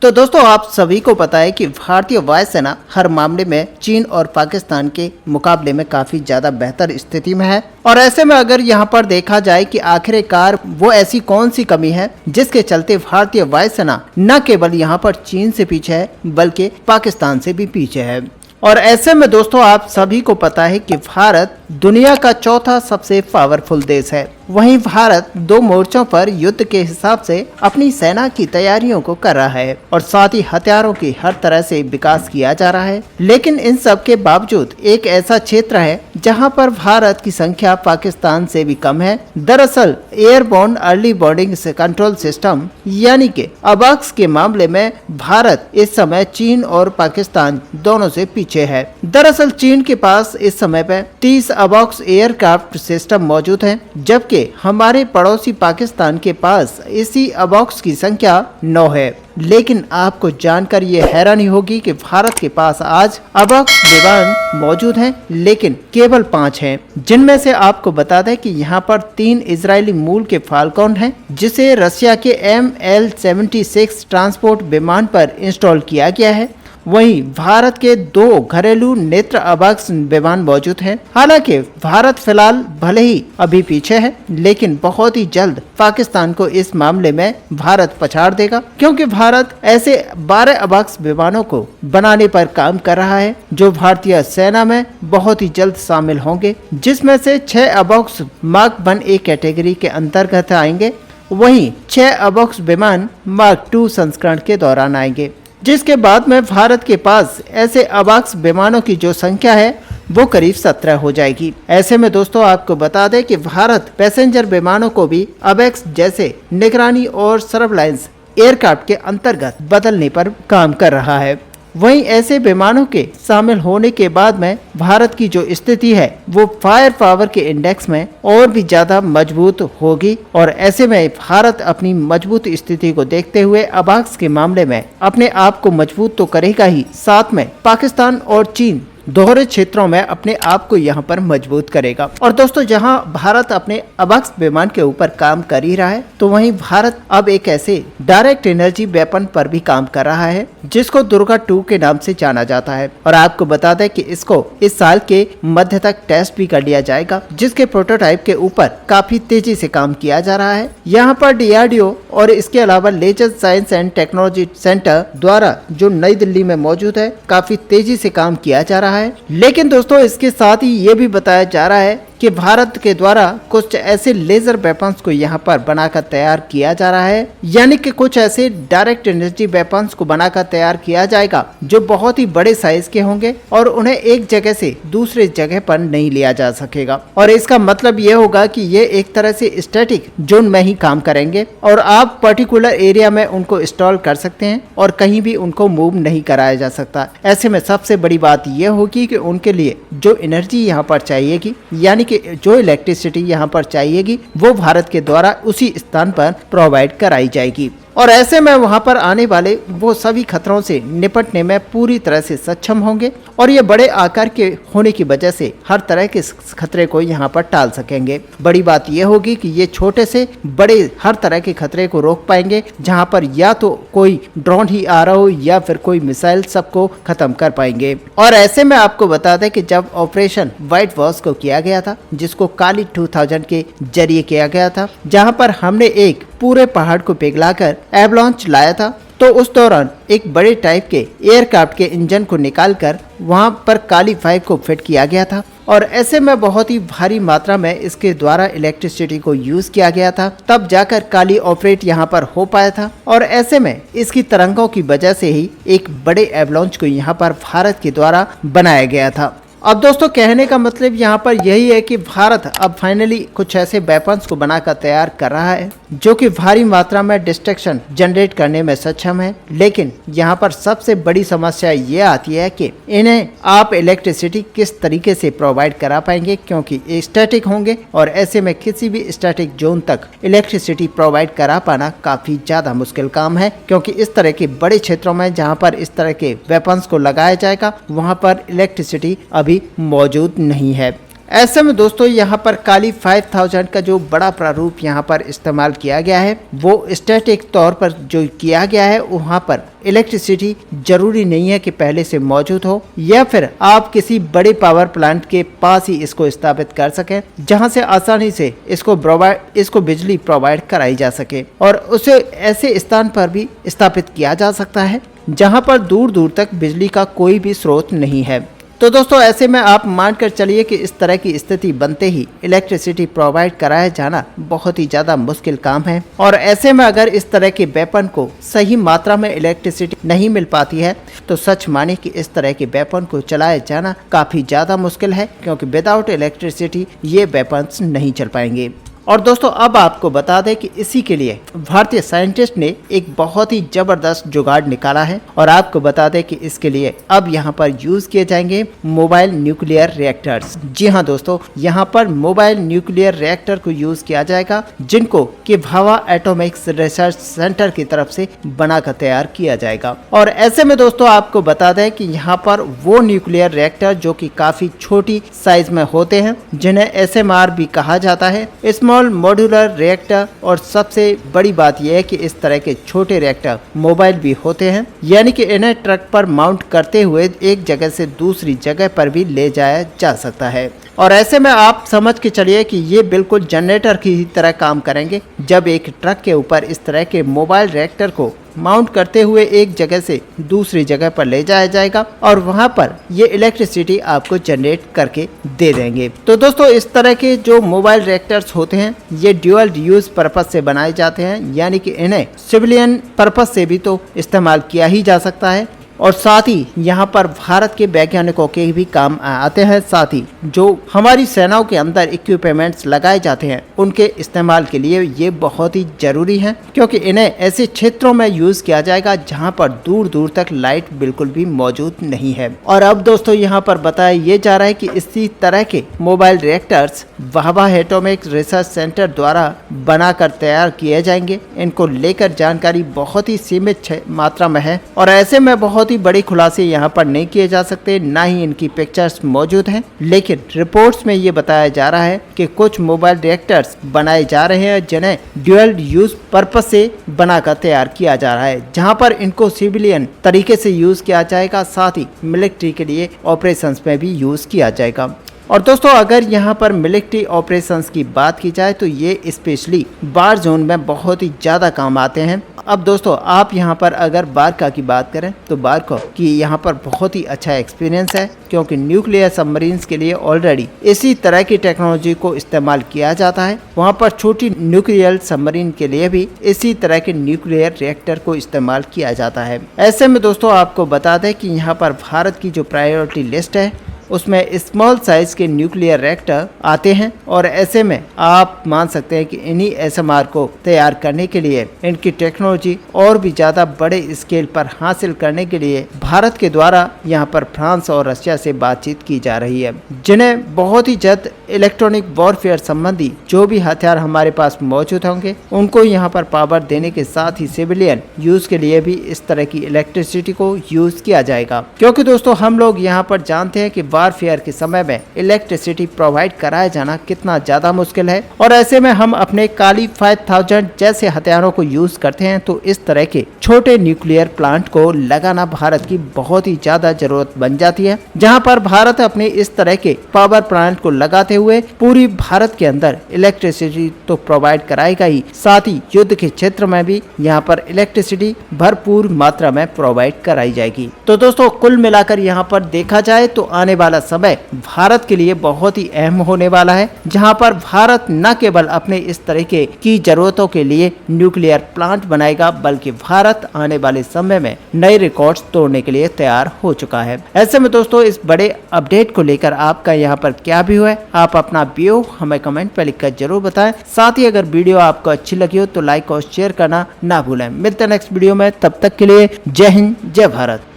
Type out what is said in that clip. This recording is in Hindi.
तो दोस्तों आप सभी को पता है कि भारतीय वायुसेना हर मामले में चीन और पाकिस्तान के मुकाबले में काफी ज्यादा बेहतर स्थिति में है। और ऐसे में अगर यहाँ पर देखा जाए कि आखिरकार वो ऐसी कौन सी कमी है जिसके चलते भारतीय वायुसेना न केवल यहाँ पर चीन से पीछे है बल्कि पाकिस्तान से भी पीछे है। और ऐसे में दोस्तों आप सभी को पता है कि भारत दुनिया का चौथा सबसे पावरफुल देश है। वहीं भारत दो मोर्चों पर युद्ध के हिसाब से अपनी सेना की तैयारियों को कर रहा है और साथ ही हथियारों की हर तरह से विकास किया जा रहा है। लेकिन इन सब के बावजूद एक ऐसा क्षेत्र है जहां पर भारत की संख्या पाकिस्तान से भी कम है। दरअसल airborne early warning control system यानी कि अबॉक्स के मामले में भारत इस समय चीन और पाकिस्तान दोनों से पीछे है। दरअसल चीन के पास इस समय पे 30 अबॉक्स एयरक्राफ्ट सिस्टम मौजूद हैं, जबकि हमारे पड़ोसी पाकिस्तान के पास इसी अबॉक्स की संख्या 9 है। लेकिन आपको जानकर ये हैरानी होगी कि भारत के पास आज अबॉक्स विमान मौजूद हैं, लेकिन केवल 5 हैं, जिनमें से आपको बता दें कि यहाँ पर 3 इजरायली मूल के फाल्कन हैं, जिसे रशिया के ML-76 ट्रांसपोर्ट विमान पर इंस्टॉल किया गया है। वहीं भारत के 2 घरेलू नेत्र अबॉक्स विमान मौजूद हैं। हालांकि भारत फिलहाल भले ही अभी पीछे है, लेकिन बहुत ही जल्द पाकिस्तान को इस मामले में भारत पछाड़ देगा, क्योंकि भारत ऐसे 12 अबॉक्स विमानों को बनाने पर काम कर रहा है जो भारतीय सेना में बहुत ही जल्द शामिल होंगे, जिसमें से 6 अबॉक्स मार्क 1A कैटेगरी के अंतर्गत आएंगे। वहीं 6 अबॉक्स विमान मार्क 2 संस्करण के दौरान आएंगे, जिसके बाद में भारत के पास ऐसे अबॉक्स विमानों की जो संख्या है वो करीब 17 हो जाएगी। ऐसे में दोस्तों आपको बता दें कि भारत पैसेंजर विमानों को भी अबॉक्स जैसे निगरानी और सर्विलांस एयरक्राफ्ट के अंतर्गत बदलने पर काम कर रहा है। वहीं ऐसे विमानों के शामिल होने के बाद में भारत की जो स्थिति है वो फायर पावर के इंडेक्स में और भी ज्यादा मजबूत होगी। और ऐसे में भारत अपनी मजबूत स्थिति को देखते हुए अबॉक्स के मामले में अपने आप को मजबूत तो करेगा ही, साथ में पाकिस्तान और चीन दोहरे क्षेत्रों में अपने आप को यहाँ पर मजबूत करेगा। और दोस्तों जहाँ भारत अपने अबॉक्स विमान के ऊपर काम कर ही रहा है, तो वहीं भारत अब एक ऐसे डायरेक्ट एनर्जी वेपन पर भी काम कर रहा है जिसको दुर्गा 2 के नाम से जाना जाता है। और आपको बता दें कि इसको इस साल के मध्य तक टेस्ट भी कर लिया जाएगा, जिसके प्रोटोटाइप के ऊपर काफी तेजी से काम किया जा रहा है। यहाँ पर DRDO और इसके अलावा laser science and technology centre द्वारा जो नई दिल्ली में मौजूद है, काफी तेजी से काम किया जा रहा है। लेकिन दोस्तों इसके साथ ही ये भी बताया जा रहा है कि भारत के द्वारा कुछ ऐसे लेजर वेपन्स को यहाँ पर बनाकर तैयार किया जा रहा है, यानी कि कुछ ऐसे डायरेक्ट एनर्जी वेपन्स को बनाकर तैयार किया जाएगा जो बहुत ही बड़े साइज के होंगे और उन्हें एक जगह से दूसरे जगह पर नहीं लिया जा सकेगा। और इसका मतलब ये होगा कि ये एक तरह से स्टैटिक जोन में ही काम करेंगे और आप पर्टिकुलर एरिया में उनको इंस्टॉल कर सकते हैं और कहीं भी उनको मूव नहीं कराया जा सकता। ऐसे में सबसे बड़ी बात यह होगी कि उनके लिए जो एनर्जी यहाँ पर चाहिएगी, यानी कि जो इलेक्ट्रिसिटी यहाँ पर चाहिएगी, वो भारत के द्वारा उसी स्थान पर प्रोवाइड कराई जाएगी। और ऐसे में वहां पर आने वाले वो सभी खतरों से निपटने में पूरी तरह से सक्षम होंगे और ये बड़े आकार के होने की वजह से हर तरह के खतरे को यहाँ पर टाल सकेंगे। बड़ी बात यह होगी कि ये छोटे से बड़े हर तरह के खतरे को रोक पाएंगे, जहाँ पर या तो कोई ड्रोन ही आ रहा हो या फिर कोई मिसाइल, सबको खत्म कर पाएंगे। और ऐसे में आपको बता दें कि जब ऑपरेशन व्हाइट वॉश को किया गया था, जिसको काली 2000 के जरिए किया गया था, जहाँ पर हमने एक पूरे पहाड़ को पिघलाकर एवलांच लाया था, तो उस दौरान एक बड़े टाइप के एयरक्राफ्ट के इंजन को निकालकर वहां पर काली 5 को फिट किया गया था। और ऐसे में बहुत ही भारी मात्रा में इसके द्वारा इलेक्ट्रिसिटी को यूज किया गया था, तब जाकर काली ऑपरेट यहाँ पर हो पाया था। और ऐसे में इसकी तरंगों की वजह से ही एक बड़े एवलांच को यहाँ पर भारत के द्वारा बनाया गया था। अब दोस्तों कहने का मतलब यहाँ पर यही है कि भारत अब फाइनली कुछ ऐसे वेपन्स को बनाकर तैयार कर रहा है जो कि भारी मात्रा में डिस्ट्रक्शन जनरेट करने में सक्षम है। लेकिन यहाँ पर सबसे बड़ी समस्या ये आती है कि इन्हें आप इलेक्ट्रिसिटी किस तरीके से प्रोवाइड करा पाएंगे, क्योंकि ये स्टैटिक होंगे और ऐसे में किसी भी स्टैटिक जोन तक इलेक्ट्रिसिटी प्रोवाइड करा पाना काफी ज्यादा मुश्किल काम है, क्योंकि इस तरह के बड़े क्षेत्रों में जहाँ पर इस तरह के वेपन्स को लगाया जाएगा वहाँ पर इलेक्ट्रिसिटी अभी मौजूद नहीं है। ऐसे में दोस्तों यहाँ पर काली 5000 का जो बड़ा प्रारूप यहाँ पर इस्तेमाल किया गया है वो स्टैटिक तौर पर जो किया गया है, वहाँ पर इलेक्ट्रिसिटी जरूरी नहीं है कि पहले से मौजूद हो या फिर आप किसी बड़े पावर प्लांट के पास ही इसको स्थापित कर सकें, जहां से आसानी से इसको बिजली प्रोवाइड कराई जा सके और उसे ऐसे स्थान पर भी स्थापित किया जा सकता है जहां पर दूर दूर तक बिजली का कोई भी स्रोत नहीं है। तो दोस्तों ऐसे में आप मानकर चलिए कि इस तरह की स्थिति बनते ही इलेक्ट्रिसिटी प्रोवाइड कराया जाना बहुत ही ज़्यादा मुश्किल काम है और ऐसे में अगर इस तरह के वेपन को सही मात्रा में इलेक्ट्रिसिटी नहीं मिल पाती है तो सच माने कि इस तरह के वेपन को चलाया जाना काफ़ी ज़्यादा मुश्किल है, क्योंकि विदाउट इलेक्ट्रिसिटी ये वेपन्स नहीं चल पाएंगे। और दोस्तों अब आपको बता दें कि इसी के लिए भारतीय साइंटिस्ट ने एक बहुत ही जबरदस्त जुगाड़ निकाला है और आपको बता दें कि इसके लिए अब यहाँ पर यूज किए जाएंगे मोबाइल न्यूक्लियर रिएक्टर्स। जी हाँ दोस्तों, यहाँ पर मोबाइल न्यूक्लियर रिएक्टर को यूज किया जाएगा जिनको कि भाभा एटॉमिक्स रिसर्च सेंटर की तरफ से बनाकर तैयार किया जाएगा। और ऐसे में दोस्तों आपको बता दें कि यहाँ पर वो न्यूक्लियर रिएक्टर जो कि काफी छोटी साइज में होते हैं, जिन्हें SMR भी कहा जाता है, स्मॉल मॉड्यूलर रिएक्टर। और सबसे बड़ी बात यह है कि इस तरह के छोटे रिएक्टर मोबाइल भी होते हैं, यानी कि इन्हें ट्रक पर माउंट करते हुए एक जगह से दूसरी जगह पर भी ले जाया जा सकता है। और ऐसे में आप समझ के चलिए कि ये बिल्कुल जनरेटर की तरह काम करेंगे। जब एक ट्रक के ऊपर इस तरह के मोबाइल रिएक्टर को माउंट करते हुए एक जगह से दूसरी जगह पर ले जाया जाएगा और वहां पर ये इलेक्ट्रिसिटी आपको जनरेट करके दे देंगे। तो दोस्तों इस तरह के जो मोबाइल रिएक्टर्स होते हैं ये ड्यूअल यूज पर्पस से बनाए जाते हैं, यानी कि इन्हें सिविलियन पर्पस से भी तो इस्तेमाल किया ही जा सकता है और साथ ही यहाँ पर भारत के वैज्ञानिकों के भी काम आते हैं। साथ ही जो हमारी सेनाओं के अंदर इक्विपमेंट्स लगाए जाते हैं उनके इस्तेमाल के लिए ये बहुत ही जरूरी है, क्योंकि इन्हें ऐसे क्षेत्रों में यूज किया जाएगा जहाँ पर दूर दूर तक लाइट बिल्कुल भी मौजूद नहीं है। और अब दोस्तों यहाँ पर बताया ये जा रहा है कि इसी तरह के mobile reactors Bhabha atomic research centre द्वारा बनाकर तैयार किए जाएंगे। इनको लेकर जानकारी बहुत ही सीमित मात्रा में है और ऐसे में बहुत ही बड़े खुलासे यहाँ पर नहीं किए जा सकते, ना ही इनकी पिक्चर्स मौजूद हैं। लेकिन रिपोर्ट्स में ये बताया जा रहा है कि कुछ मोबाइल रिएक्टर्स बनाए जा रहे हैं जिन्हें ड्यूअल यूज पर्पस से बनाकर तैयार किया जा रहा है, जहां पर इनको सिविलियन तरीके से यूज किया जाएगा, साथ ही मिलिट्री के लिए ऑपरेशंस में भी यूज किया जाएगा। और दोस्तों अगर यहाँ पर मिलिट्री ऑपरेशंस की बात की जाए तो ये स्पेशली वार जोन में बहुत ही ज़्यादा काम आते हैं। अब दोस्तों आप यहाँ पर अगर बारका की बात करें तो बारका की यहाँ पर बहुत ही अच्छा एक्सपीरियंस है, क्योंकि न्यूक्लियर सबमरीन्स के लिए ऑलरेडी इसी तरह की टेक्नोलॉजी को इस्तेमाल किया जाता है। वहाँ पर छोटी न्यूक्लियर सबमरीन के लिए भी इसी तरह के न्यूक्लियर रिएक्टर को इस्तेमाल किया जाता है। ऐसे में दोस्तों आपको बता दें कि यहाँ पर भारत की जो प्रायोरिटी लिस्ट है उसमें स्मॉल साइज के न्यूक्लियर रिएक्टर आते हैं और ऐसे में आप मान सकते हैं कि इन्हीं SMR को तैयार करने के लिए इनकी टेक्नोलॉजी और भी ज़्यादा बड़े स्केल पर हासिल करने के लिए भारत के द्वारा यहाँ पर फ्रांस और रशिया से बातचीत की जा रही है, जिन्हें बहुत ही जल्द इलेक्ट्रॉनिक वॉरफेयर संबंधी जो भी हथियार हमारे पास मौजूद होंगे उनको यहाँ पर पावर देने के साथ ही सिविलियन यूज के लिए भी इस तरह की इलेक्ट्रिसिटी को यूज किया जाएगा। क्योंकि दोस्तों हम लोग यहाँ पर जानते हैं कि वारफेयर के समय में इलेक्ट्रिसिटी प्रोवाइड कराया जाना कितना ज्यादा मुश्किल है और ऐसे में हम अपने काली 5000 जैसे हथियारों को यूज करते हैं तो इस तरह के छोटे न्यूक्लियर प्लांट को लगाना भारत की बहुत ही ज्यादा जरूरत बन जाती है, जहां पर भारत अपने इस तरह के पावर प्लांट को लगाते हुए पूरी भारत के अंदर इलेक्ट्रिसिटी तो प्रोवाइड कराएगा ही, साथ ही युद्ध के क्षेत्र में भी यहाँ पर इलेक्ट्रिसिटी भरपूर मात्रा में प्रोवाइड कराई जाएगी। तो दोस्तों कुल मिलाकर यहाँ पर देखा जाए तो आने वाला समय भारत के लिए बहुत ही अहम होने वाला है, जहां पर भारत न केवल अपने इस तरीके की जरूरतों के लिए न्यूक्लियर प्लांट बनाएगा बल्कि भारत आने वाले समय में नए रिकॉर्ड्स तोड़ने के लिए तैयार हो चुका है। ऐसे में दोस्तों इस बड़े अपडेट को लेकर आपका यहाँ पर क्या व्यू है, आप अपना व्यू हमें कमेंट में लिखकर जरूर बताएं। साथ ही अगर वीडियो आपको अच्छी लगी हो तो लाइक और शेयर करना ना भूलें। मिलते हैं नेक्स्ट वीडियो में, तब तक के लिए जय हिंद जय भारत।